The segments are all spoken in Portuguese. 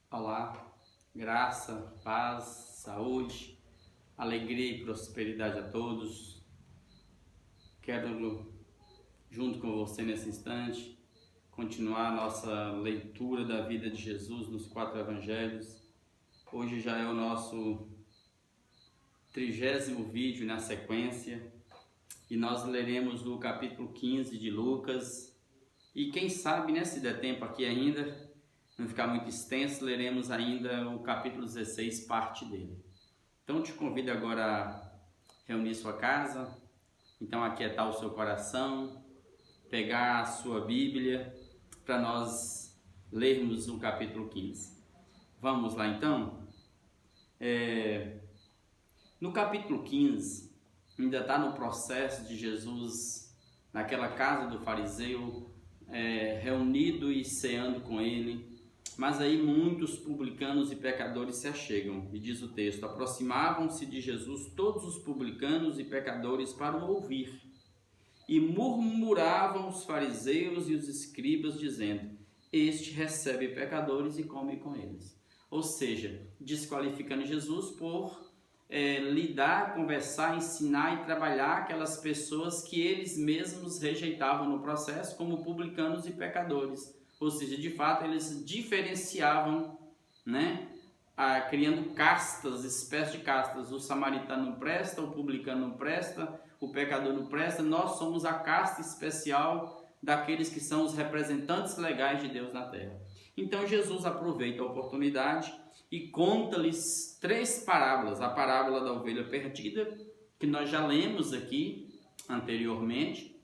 Olá, graça, paz, saúde, alegria e prosperidade a todos. Quero, junto com você nesse instante, continuar a nossa leitura da vida de Jesus nos 4 evangelhos. Hoje já é o nosso 30º vídeo na sequência e nós leremos o capítulo 15 de Lucas. E quem sabe, né, se der tempo aqui ainda, não ficar muito extenso, leremos ainda o capítulo 16, parte dele. Então te convido agora a reunir sua casa, então aquietar o seu coração, pegar a sua Bíblia para nós lermos o capítulo 15. Vamos lá então? No capítulo 15, ainda está no processo de Jesus, naquela casa do fariseu, reunido e ceando com ele. Mas aí muitos publicanos e pecadores se achegam, e diz o texto: aproximavam-se de Jesus todos os publicanos e pecadores para o ouvir, e murmuravam os fariseus e os escribas, dizendo: este recebe pecadores e come com eles. Ou seja, desqualificando Jesus por lidar, conversar, ensinar e trabalhar aquelas pessoas que eles mesmos rejeitavam no processo, como publicanos e pecadores. Ou seja, de fato, eles diferenciavam, né? Criando castas, espécies de castas. O samaritano não presta, o publicano não presta, o pecador não presta. Nós somos a casta especial daqueles que são os representantes legais de Deus na terra. Então Jesus aproveita a oportunidade e conta-lhes 3 parábolas. A parábola da ovelha perdida, que nós já lemos aqui anteriormente,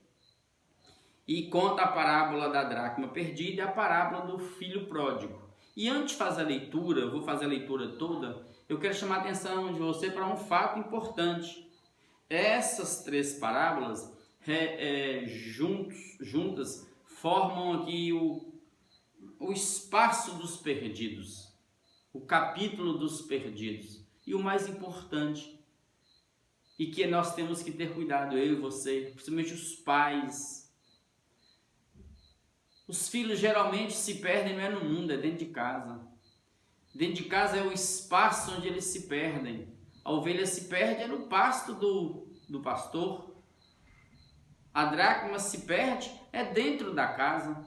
e conta a parábola da dracma perdida e a parábola do filho pródigo. E antes de fazer a leitura, eu vou fazer a leitura toda, eu quero chamar a atenção de você para um fato importante. Essas 3 parábolas juntas formam aqui o espaço dos perdidos, o capítulo dos perdidos. E o mais importante, e que nós temos que ter cuidado, eu e você, principalmente os pais. Os filhos geralmente se perdem, não é no mundo, é dentro de casa. Dentro de casa é o espaço onde eles se perdem. A ovelha se perde no pasto do pastor. A dracma se perde é dentro da casa.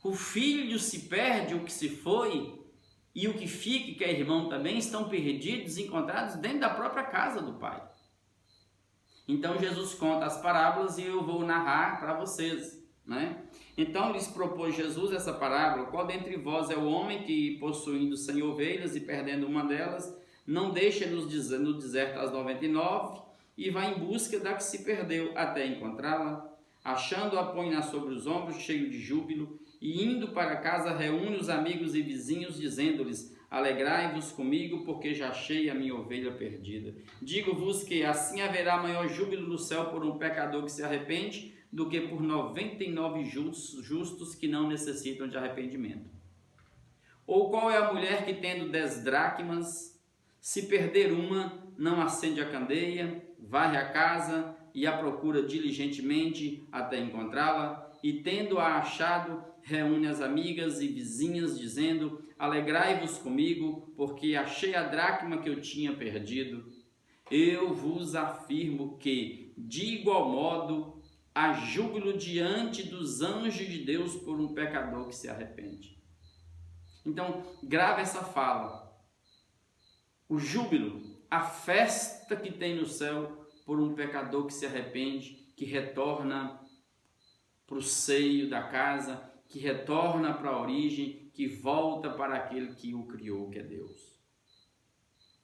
O filho se perde, o que se foi, e o que fica, que é irmão também, estão perdidos, encontrados dentro da própria casa do pai. Então Jesus conta as parábolas e eu vou narrar para vocês, né? Então lhes propôs Jesus essa parábola: qual dentre vós é o homem que, possuindo 100 ovelhas e perdendo uma delas, não deixa no deserto as 99 e vai em busca da que se perdeu até encontrá-la? Achando-a, põe-na sobre os ombros, cheio de júbilo, e indo para casa reúne os amigos e vizinhos, dizendo-lhes: alegrai-vos comigo, porque já achei a minha ovelha perdida. Digo-vos que assim haverá maior júbilo no céu por um pecador que se arrepende, do que por 99 justos que não necessitam de arrependimento. Ou qual é a mulher que, tendo 10 dracmas, se perder uma, não acende a candeia, varre a casa e a procura diligentemente até encontrá-la, e tendo-a achado, reúne as amigas e vizinhas, dizendo: alegrai-vos comigo, porque achei a dracma que eu tinha perdido. Eu vos afirmo que, de igual modo, há júbilo diante dos anjos de Deus por um pecador que se arrepende. Então, grave essa fala. O júbilo, a festa que tem no céu por um pecador que se arrepende, que retorna para o seio da casa, que retorna para a origem, que volta para aquele que o criou, que é Deus.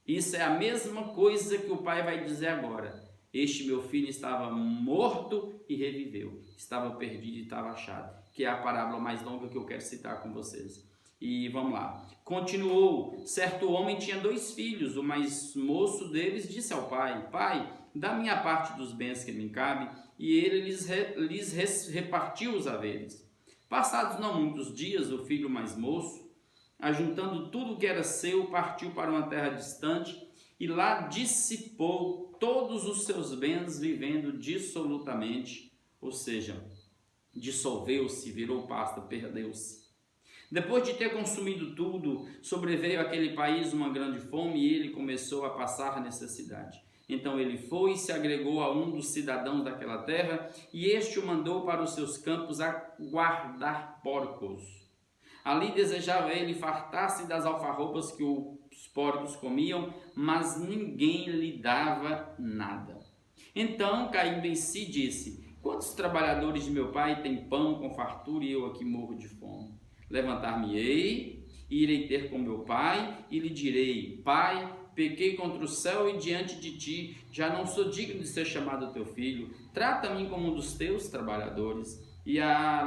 Isso é a mesma coisa que o Pai vai dizer agora. Este meu filho estava morto e reviveu, estava perdido e estava achado, que é a parábola mais longa que eu quero citar com vocês. E vamos lá. Continuou: certo homem tinha 2 filhos, o mais moço deles disse ao pai: pai, dá minha parte dos bens que me cabe, e ele lhes repartiu os haveres. Passados não muitos dias, o filho mais moço, ajuntando tudo o que era seu, partiu para uma terra distante, e lá dissipou todos os seus bens, vivendo dissolutamente, ou seja, dissolveu-se, virou pasta, perdeu-se. Depois de ter consumido tudo, sobreveio àquele país uma grande fome e ele começou a passar necessidade. Então ele foi e se agregou a um dos cidadãos daquela terra, e este o mandou para os seus campos a guardar porcos. Ali desejava ele fartar-se das alfarrobas que os porcos comiam, mas ninguém lhe dava nada. Então, caindo em si, disse: quantos trabalhadores de meu pai têm pão com fartura e eu aqui morro de fome? Levantar-me-ei, e irei ter com meu pai, e lhe direi: Pai, pequei contra o céu e diante de ti, já não sou digno de ser chamado teu filho, trata-me como um dos teus trabalhadores. E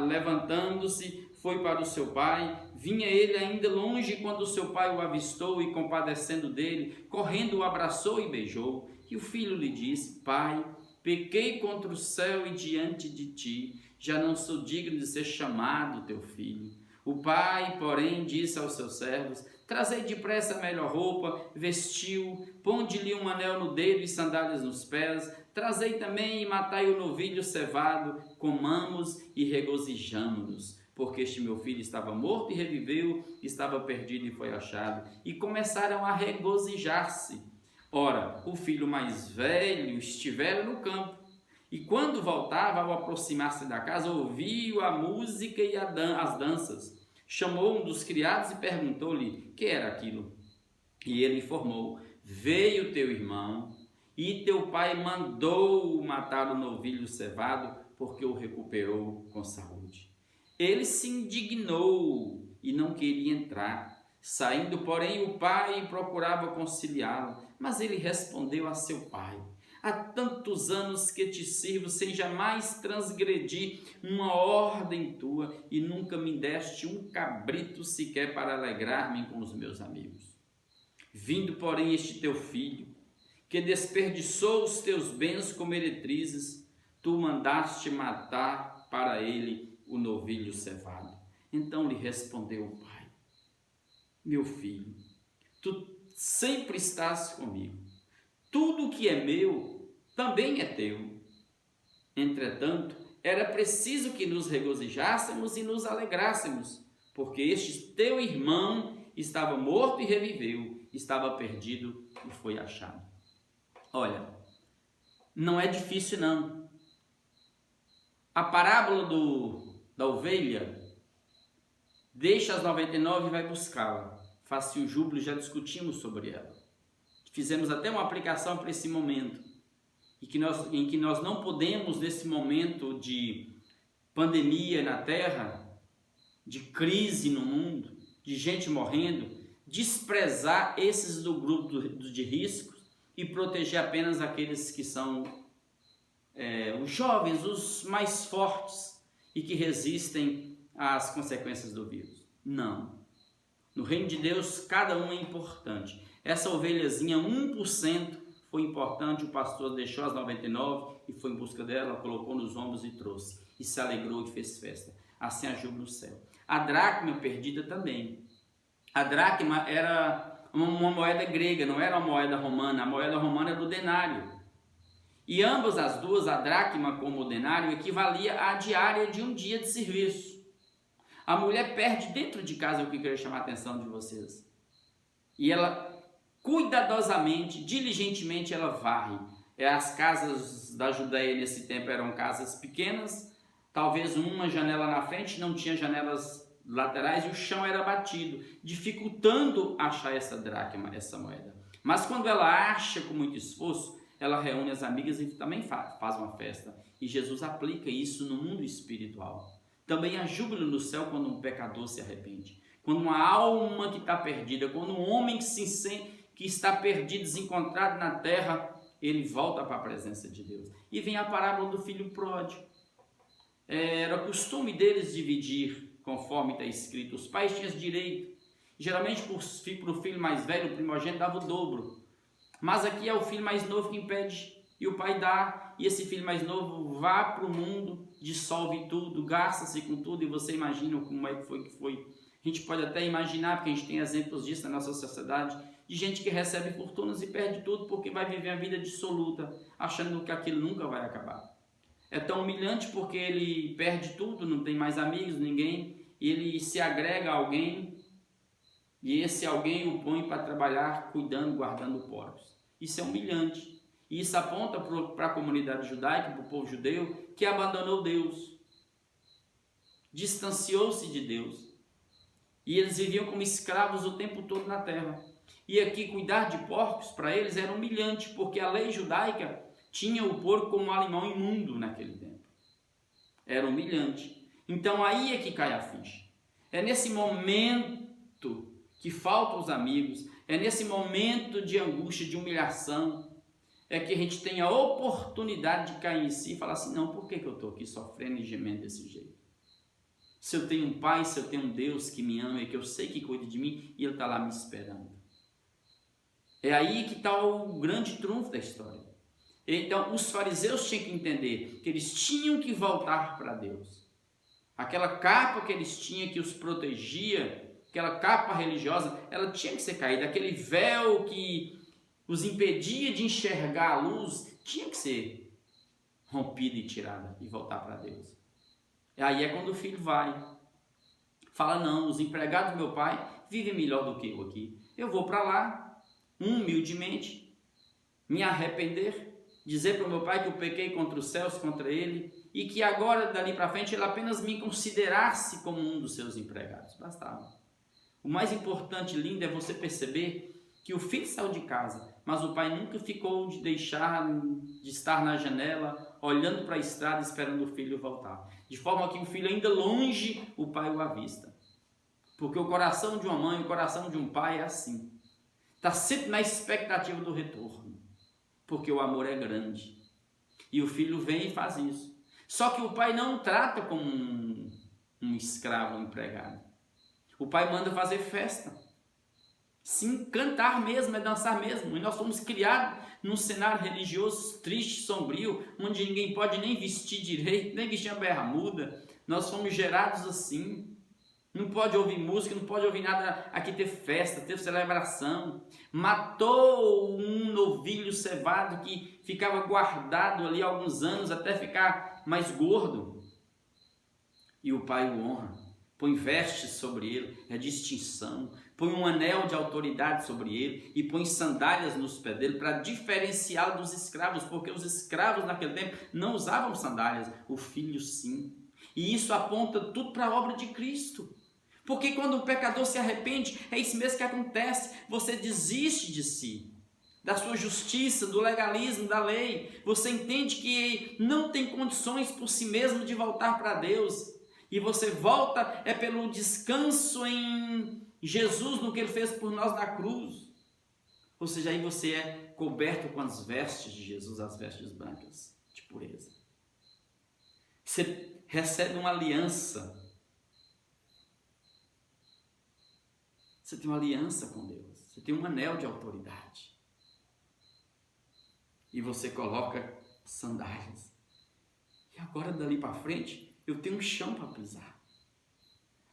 levantando-se, foi para o seu pai. Vinha ele ainda longe quando o seu pai o avistou e, compadecendo dele, correndo o abraçou e beijou. E o filho lhe disse: Pai, pequei contra o céu e diante de ti, já não sou digno de ser chamado teu filho. O pai, porém, disse aos seus servos: trazei depressa a melhor roupa, vestiu, ponde-lhe um anel no dedo e sandálias nos pés, trazei também e matai o novilho cevado, comamos e regozijamo-nos, porque este meu filho estava morto e reviveu, estava perdido e foi achado. E começaram a regozijar-se. Ora, o filho mais velho estivera no campo, e quando voltava, ao aproximar-se da casa, ouviu a música e as danças. Chamou um dos criados e perguntou-lhe: que era aquilo? E ele informou: veio teu irmão, e teu pai mandou matar o novilho cevado, porque o recuperou com saúde. Ele se indignou e não queria entrar. Saindo, porém, o pai procurava conciliá-lo, mas ele respondeu a seu pai: há tantos anos que te sirvo sem jamais transgredir uma ordem tua, e nunca me deste um cabrito sequer para alegrar-me com os meus amigos. Vindo, porém, este teu filho, que desperdiçou os teus bens com meretrizes, tu mandaste matar para ele o novilho cevado. Então lhe respondeu o pai: meu filho, tu sempre estás comigo. Tudo que é meu também é teu. Entretanto, era preciso que nos regozijássemos e nos alegrássemos, porque este teu irmão estava morto e reviveu, estava perdido e foi achado. Olha, não é difícil não. A parábola da ovelha: deixa as 99 e vai buscá-la. Faz-se o júbilo, já discutimos sobre ela. Fizemos até uma aplicação para esse momento, em que nós não podemos, nesse momento de pandemia na Terra, de crise no mundo, de gente morrendo, desprezar esses do grupo de risco e proteger apenas aqueles que são os jovens, os mais fortes e que resistem às consequências do vírus. Não. No reino de Deus, cada um é importante. Essa ovelhazinha, 1%, foi importante. O pastor deixou as 99 e foi em busca dela, colocou nos ombros e trouxe. E se alegrou e fez festa. Assim a júbilo no céu. A dracma perdida também. A dracma era uma moeda grega, não era uma moeda romana. A moeda romana era o denário. E ambas as duas, a dracma como o denário, equivalia à diária de um dia de serviço. A mulher perde dentro de casa, o que eu queria chamar a atenção de vocês. E ela, cuidadosamente, diligentemente, ela varre. As casas da Judéia nesse tempo eram casas pequenas, talvez uma janela na frente, não tinha janelas laterais e o chão era batido, dificultando achar essa dracma, essa moeda. Mas quando ela acha com muito esforço, ela reúne as amigas e também faz uma festa. E Jesus aplica isso no mundo espiritual. Também há júbilo no céu quando um pecador se arrepende. Quando uma alma que está perdida, quando um homem que está perdido, desencontrado na terra, ele volta para a presença de Deus. E vem a parábola do filho pródigo. Era costume deles dividir, conforme está escrito. Os pais tinham direito. Geralmente para o filho mais velho, o primogênito dava o dobro. Mas aqui é o filho mais novo que impede, e o pai dá, e esse filho mais novo vá para o mundo, dissolve tudo, gasta-se com tudo, e você imagina como é que foi. A gente pode até imaginar, porque a gente tem exemplos disso na nossa sociedade, de gente que recebe fortunas e perde tudo porque vai viver a vida dissoluta, achando que aquilo nunca vai acabar. É tão humilhante porque ele perde tudo, não tem mais amigos, ninguém, ele se agrega a alguém e esse alguém o põe para trabalhar cuidando, guardando porcos. Isso é humilhante. E isso aponta para a comunidade judaica, para o povo judeu, que abandonou Deus, distanciou-se de Deus. E eles viviam como escravos o tempo todo na terra. E aqui cuidar de porcos para eles era humilhante, porque a lei judaica tinha o porco como um animal imundo naquele tempo. Era humilhante. Então aí é que cai a ficha. É nesse momento que faltam os amigos, é nesse momento de angústia, de humilhação, é que a gente tem a oportunidade de cair em si e falar assim, não, por que eu estou aqui sofrendo e gemendo desse jeito? Se eu tenho um Pai, se eu tenho um Deus que me ama e que eu sei que cuida de mim, e Ele está lá me esperando. É aí que está o grande trunfo da história. Então, os fariseus tinham que entender que eles tinham que voltar para Deus. Aquela capa que eles tinham que os protegia, aquela capa religiosa, ela tinha que ser caída. Aquele véu que os impedia de enxergar a luz, tinha que ser rompida e tirada e voltar para Deus. E aí é quando o filho vai. Fala, não, os empregados do meu pai vivem melhor do que eu aqui. Eu vou para lá, humildemente, me arrepender, dizer para o meu pai que eu pequei contra os céus, contra ele, e que agora, dali para frente, ele apenas me considerasse como um dos seus empregados. Bastava. O mais importante, lindo, é você perceber que o filho saiu de casa, mas o pai nunca ficou de estar na janela, olhando para a estrada, esperando o filho voltar. De forma que o filho, ainda longe, o pai o avista. Porque o coração de uma mãe, o coração de um pai é assim. Está sempre na expectativa do retorno. Porque o amor é grande. E o filho vem e faz isso. Só que o pai não o trata como um escravo, um empregado. O pai manda fazer festa. Sim, cantar mesmo, é dançar mesmo. E nós fomos criados num cenário religioso triste, sombrio, onde ninguém pode nem vestir direito, nem vestir uma bermuda. Nós fomos gerados assim. Não pode ouvir música, não pode ouvir nada. Aqui teve festa, teve celebração. Matou um novilho cevado que ficava guardado ali alguns anos até ficar mais gordo. E o pai o honra. Põe vestes sobre ele, é distinção. Põe um anel de autoridade sobre ele e põe sandálias nos pés dele para diferenciá-lo dos escravos, porque os escravos naquele tempo não usavam sandálias, o filho sim. E isso aponta tudo para a obra de Cristo. Porque quando o pecador se arrepende, é isso mesmo que acontece. Você desiste de si, da sua justiça, do legalismo, da lei. Você entende que não tem condições por si mesmo de voltar para Deus. E você volta é pelo descanso em Jesus, no que Ele fez por nós na cruz. Ou seja, aí você é coberto com as vestes de Jesus, as vestes brancas de pureza. Você recebe uma aliança. Você tem uma aliança com Deus. Você tem um anel de autoridade. E você coloca sandálias. E agora, dali para frente, eu tenho um chão para pisar.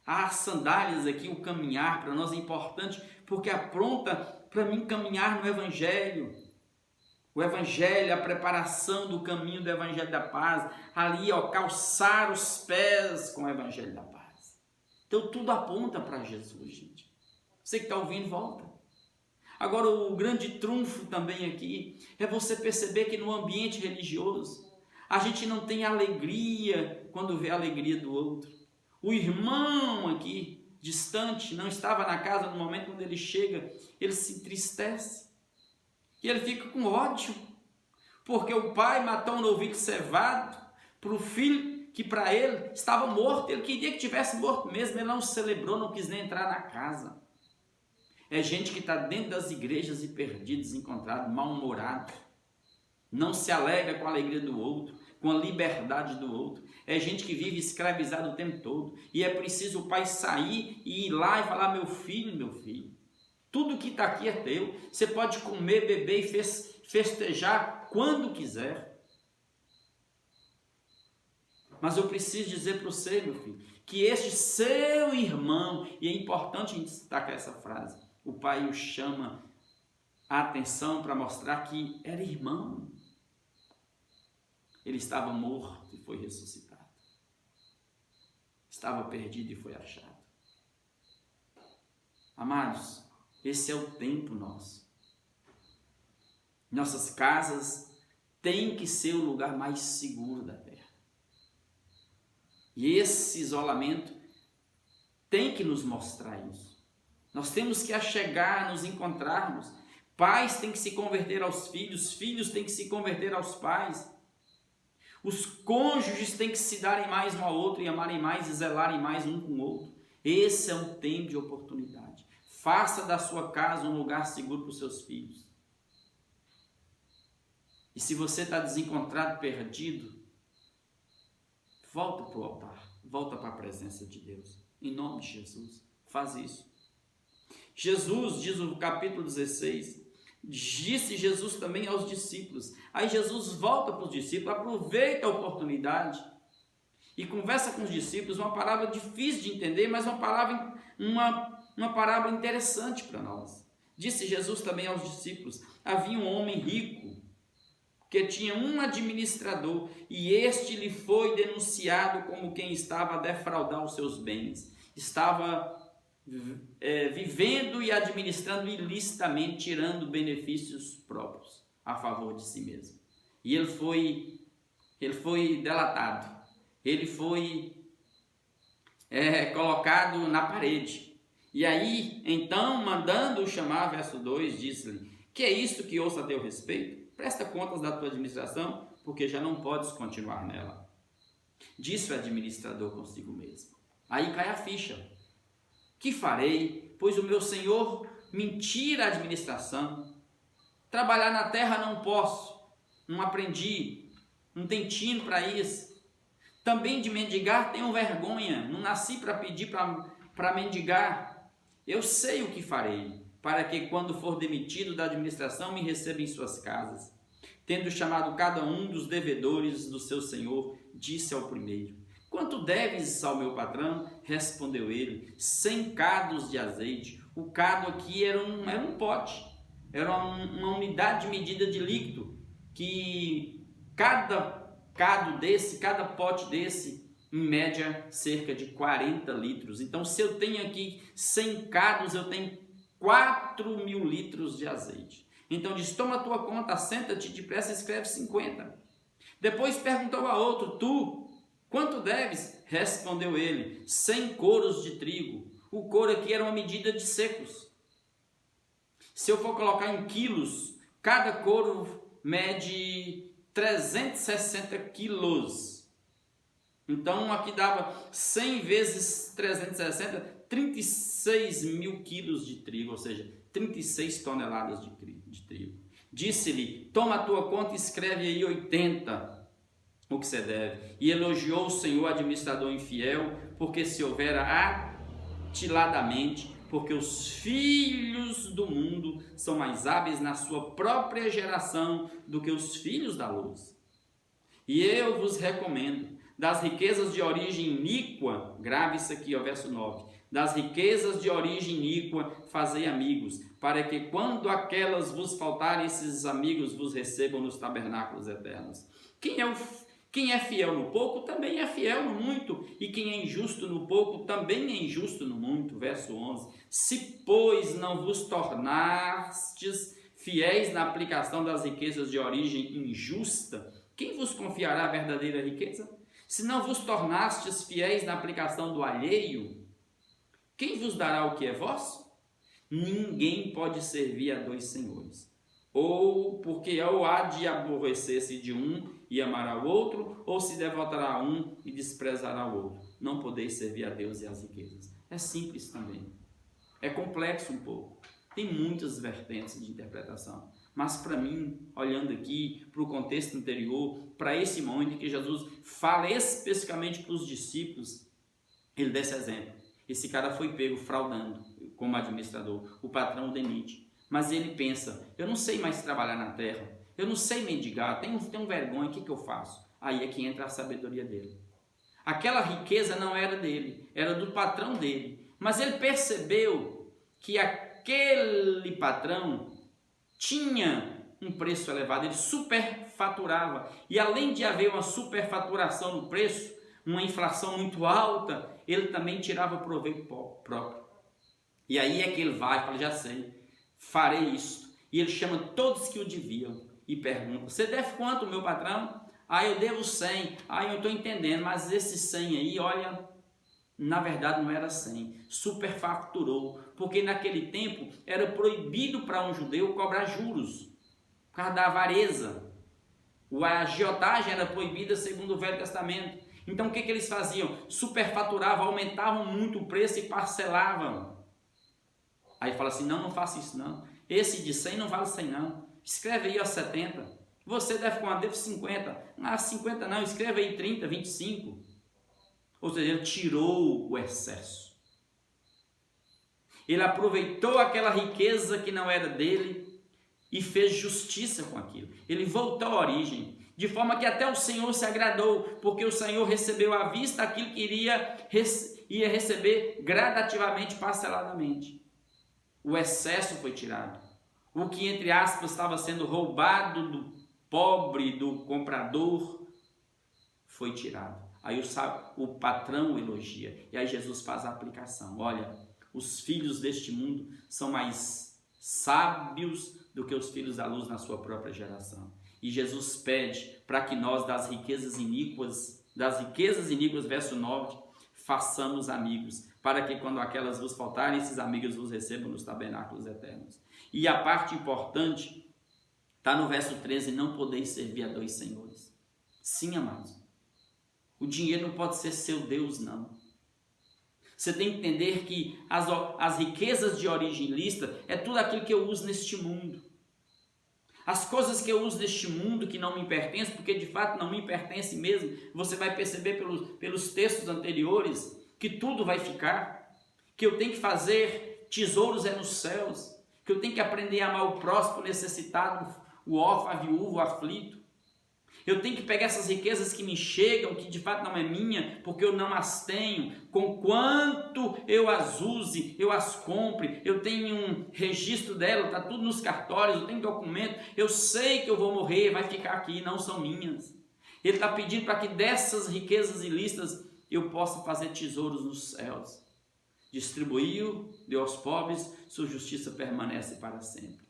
As sandálias aqui, o caminhar, para nós é importante, porque apronta para mim caminhar no Evangelho. O Evangelho, a preparação do caminho do Evangelho da paz. Ali, ó, calçar os pés com o Evangelho da paz. Então, tudo aponta para Jesus, gente. Você que está ouvindo, volta. Agora, o grande trunfo também aqui é você perceber que no ambiente religioso, a gente não tem alegria quando vê a alegria do outro. O irmão aqui, distante, não estava na casa no momento quando ele chega, ele se entristece. E ele fica com ódio, porque o pai matou um novilho cevado para o filho que para ele estava morto. Ele queria que tivesse morto mesmo, ele não celebrou, não quis nem entrar na casa. É gente que está dentro das igrejas e perdido, desencontrado, mal-humorado. Não se alegra com a alegria do outro, com a liberdade do outro. É gente que vive escravizado o tempo todo. E é preciso o pai sair e ir lá e falar, meu filho, tudo que está aqui é teu. Você pode comer, beber e festejar quando quiser. Mas eu preciso dizer para você, meu filho, que este seu irmão, e é importante a gente destacar essa frase, o pai o chama a atenção para mostrar que era irmão. Ele estava morto e foi ressuscitado. estava perdido e foi achado. Amados, esse é o tempo nosso. Nossas casas têm que ser o lugar mais seguro da terra. E esse isolamento tem que nos mostrar isso. Nós temos que achegar, nos encontrarmos. Pais têm que se converter aos filhos, filhos têm que se converter aos pais. Os cônjuges têm que se darem mais um ao outro e amarem mais e zelarem mais um com o outro. Esse é um tempo de oportunidade. Faça da sua casa um lugar seguro para os seus filhos. E se você está desencontrado, perdido, volta para o altar, volta para a presença de Deus. Em nome de Jesus, faz isso. Jesus, diz o capítulo 16, disse Jesus também aos discípulos. Aí Jesus volta para os discípulos, aproveita a oportunidade e conversa com os discípulos, uma palavra difícil de entender, mas uma parábola interessante para nós. Disse Jesus também aos discípulos: havia um homem rico que tinha um administrador, e este lhe foi denunciado como quem estava a defraudar os seus bens. Estava vivendo e administrando ilicitamente, tirando benefícios próprios a favor de si mesmo. E ele foi delatado, ele foi colocado na parede. E aí, então, mandando-o chamar, verso 2, disse-lhe: que é isto que ouço a teu respeito? Presta contas da tua administração, porque já não podes continuar nela. Disse o administrador consigo mesmo. Aí cai a ficha. Que farei, pois o meu senhor me tira a administração? Trabalhar na terra não posso, não aprendi, não tenho tino para isso. Também de mendigar tenho vergonha, não nasci para pedir para mendigar. Eu sei o que farei, para que quando for demitido da administração me receba em suas casas. Tendo chamado cada um dos devedores do seu senhor, disse ao primeiro: quanto deves ao meu patrão? Respondeu ele: 100 cados de azeite. O cado aqui era um pote, era uma unidade de medida de líquido, que cada cado desse, cada pote desse, em média, cerca de 40 litros. Então, se eu tenho aqui 100 cados, eu tenho 4.000 litros de azeite. Então diz: toma a tua conta, senta-te depressa e escreve 50. Depois perguntou a outro: tu, quanto deves? Respondeu ele: 100 coros de trigo. O couro aqui era uma medida de secos. Se eu for colocar em quilos, cada couro mede 360 quilos. Então aqui dava 100 vezes 360, 36 mil quilos de trigo, ou seja, 36 toneladas de trigo. Disse-lhe: toma a tua conta e escreve aí 80, o que você deve. E elogiou o senhor administrador infiel, porque se houvera atiladamente, porque os filhos do mundo são mais hábeis na sua própria geração do que os filhos da luz. E eu vos recomendo, das riquezas de origem iníqua, grave isso aqui, ó, verso 9, das riquezas de origem iníqua fazei amigos, para que quando aquelas vos faltarem, esses amigos vos recebam nos tabernáculos eternos. Quem é fiel no pouco, também é fiel no muito, e quem é injusto no pouco, também é injusto no muito. Verso 11, se pois não vos tornastes fiéis na aplicação das riquezas de origem injusta, quem vos confiará a verdadeira riqueza? Se não vos tornastes fiéis na aplicação do alheio, quem vos dará o que é vosso? Ninguém pode servir a dois senhores, ou porque ou há de aborrecer-se de um e amará o outro, ou se devotará a um e desprezará o outro. Não podeis servir a Deus e às riquezas. É simples também, é complexo um pouco, tem muitas vertentes de interpretação, mas para mim, olhando aqui para o contexto anterior, para esse momento que Jesus fala especificamente para os discípulos, ele dá esse exemplo. Esse cara foi pego fraudando como administrador, o patrão demite, mas ele pensa: eu não sei mais trabalhar na terra, eu não sei mendigar, tenho vergonha, o que eu faço? Aí é que entra a sabedoria dele. Aquela riqueza não era dele, era do patrão dele, mas ele percebeu que aquele patrão tinha um preço elevado, ele superfaturava, e além de haver uma superfaturação no preço, uma inflação muito alta, ele também tirava proveito próprio. E aí é que ele vai e fala, já sei, farei isto. E ele chama todos que o deviam e pergunta, você deve quanto, meu patrão? Eu devo 100. Eu estou entendendo, mas esse 100 aí, olha, na verdade não era 100, superfaturou, porque naquele tempo era proibido para um judeu cobrar juros, por causa da avareza. A agiotagem era proibida segundo o Velho Testamento. Então o que eles faziam? Superfaturavam, aumentavam muito o preço e parcelavam. Aí fala assim, não faça isso não, esse de 100 não vale 100 não, escreve aí 70, você deve quanto? Deve 50, 50 não, escreve aí 30, 25. Ou seja, ele tirou o excesso. Ele aproveitou aquela riqueza que não era dele e fez justiça com aquilo. Ele voltou à origem, de forma que até o Senhor se agradou, porque o Senhor recebeu à vista aquilo que ia receber gradativamente, parceladamente. O excesso foi tirado. O que, entre aspas, estava sendo roubado do pobre, do comprador, foi tirado. Aí o patrão elogia. E aí Jesus faz a aplicação. Olha, os filhos deste mundo são mais sábios do que os filhos da luz na sua própria geração. E Jesus pede para que nós das riquezas iníquas, verso 9, façamos amigos, para que quando aquelas vos faltarem, esses amigos vos recebam nos tabernáculos eternos. E a parte importante está no verso 13, não podeis servir a dois senhores. Sim, amados. O dinheiro não pode ser seu Deus, não. Você tem que entender que as riquezas de origem ilícita é tudo aquilo que eu uso neste mundo. As coisas que eu uso neste mundo que não me pertencem, porque de fato não me pertence mesmo, você vai perceber pelos textos anteriores que tudo vai ficar, que eu tenho que fazer tesouros nos céus, que eu tenho que aprender a amar o próximo, o necessitado, o órfão, a viúva, o aflito. Eu tenho que pegar essas riquezas que me chegam, que de fato não é minha, porque eu não as tenho, com quanto eu as use, eu as compre, eu tenho um registro dela, está tudo nos cartórios, eu tenho documento, eu sei que eu vou morrer, vai ficar aqui, não são minhas. Ele está pedindo para que dessas riquezas ilícitas eu possa fazer tesouros nos céus. Distribuiu, deu aos pobres, sua justiça permanece para sempre.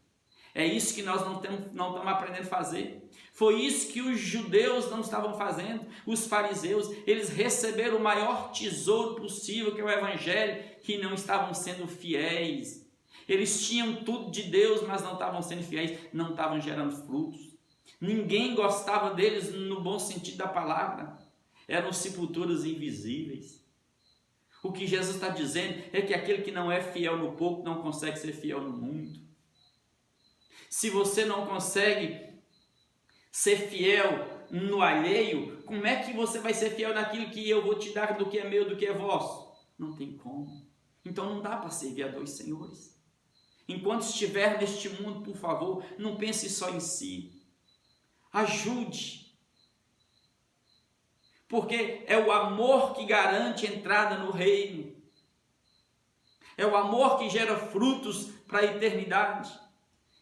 É isso que nós não estamos aprendendo a fazer. Foi isso que os judeus não estavam fazendo, os fariseus. Eles receberam o maior tesouro possível, que é o Evangelho, e não estavam sendo fiéis. Eles tinham tudo de Deus, mas não estavam sendo fiéis, não estavam gerando frutos. Ninguém gostava deles no bom sentido da palavra. Eram sepulturas invisíveis. O que Jesus está dizendo é que aquele que não é fiel no pouco não consegue ser fiel no mundo. Se você não consegue ser fiel no alheio, como é que você vai ser fiel naquilo que eu vou te dar do que é meu, do que é vosso? Não tem como. Então não dá para servir a dois senhores. Enquanto estiver neste mundo, por favor, não pense só em si. Ajude. Porque é o amor que garante entrada no reino. É o amor que gera frutos para a eternidade.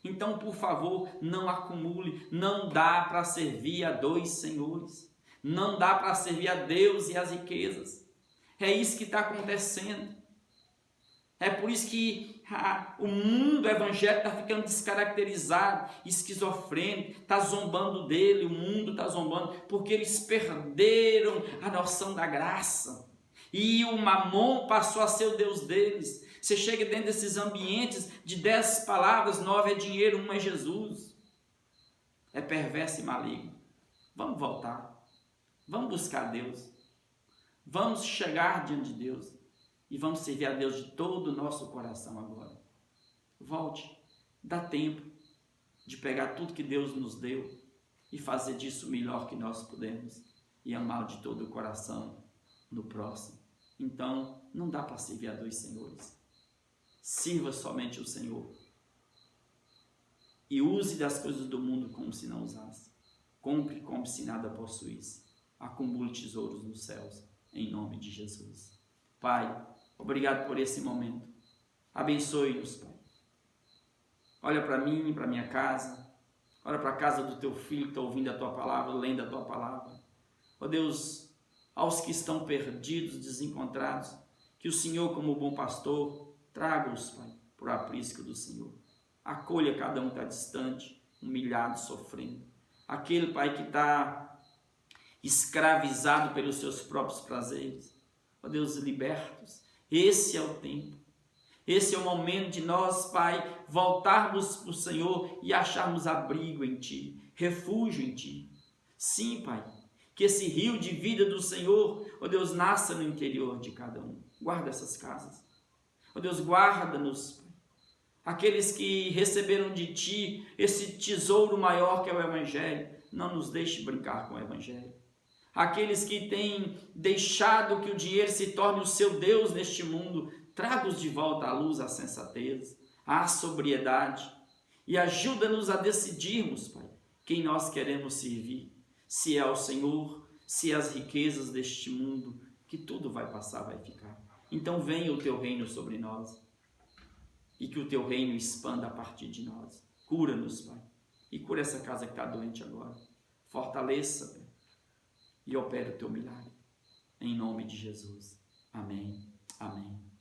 Então, por favor, não acumule, não dá para servir a dois senhores, não dá para servir a Deus e as riquezas. É isso que está acontecendo. É por isso que o mundo evangélico está ficando descaracterizado, esquizofrênico, está zombando dele, o mundo está zombando, porque eles perderam a noção da graça. E o mamon passou a ser o Deus deles. Você chega dentro desses ambientes de 10 palavras, 9 é dinheiro, 1 é Jesus. É perverso e maligno. Vamos voltar. Vamos buscar Deus. Vamos chegar diante de Deus. E vamos servir a Deus de todo o nosso coração agora. Volte. Dá tempo de pegar tudo que Deus nos deu e fazer disso o melhor que nós podemos. E amá-lo de todo o coração no próximo. Então, não dá para servir a dois senhores. Sirva somente o Senhor. E use das coisas do mundo como se não usasse. Compre como se nada possuísse. Acumule tesouros nos céus, em nome de Jesus. Pai, obrigado por esse momento. Abençoe-nos, Pai. Olha para mim, para minha casa. Olha para a casa do teu filho que está ouvindo a tua palavra, lendo a tua palavra. Ó Deus, aos que estão perdidos, desencontrados, que o Senhor, como bom pastor, traga-os, Pai, por aprisco do Senhor. Acolha cada um que está distante, humilhado, sofrendo. Aquele, Pai, que está escravizado pelos seus próprios prazeres. Ó Deus, liberta-os. Esse é o tempo. Esse é o momento de nós, Pai, voltarmos para o Senhor e acharmos abrigo em Ti, refúgio em Ti. Sim, Pai, que esse rio de vida do Senhor, ó Deus, nasça no interior de cada um. Guarda essas casas. Ó Deus, guarda-nos, Pai. Aqueles que receberam de Ti esse tesouro maior que é o Evangelho, não nos deixe brincar com o Evangelho. Aqueles que têm deixado que o dinheiro se torne o seu Deus neste mundo, traga-os de volta à luz, à sensatez, à sobriedade e ajuda-nos a decidirmos, Pai, quem nós queremos servir, se é ao Senhor, se é as riquezas deste mundo, que tudo vai passar, vai ficar. Então venha o Teu reino sobre nós e que o Teu reino expanda a partir de nós. Cura-nos, Pai, e cura essa casa que está doente agora. Fortaleça, Pai, e opera o Teu milagre. Em nome de Jesus. Amém. Amém.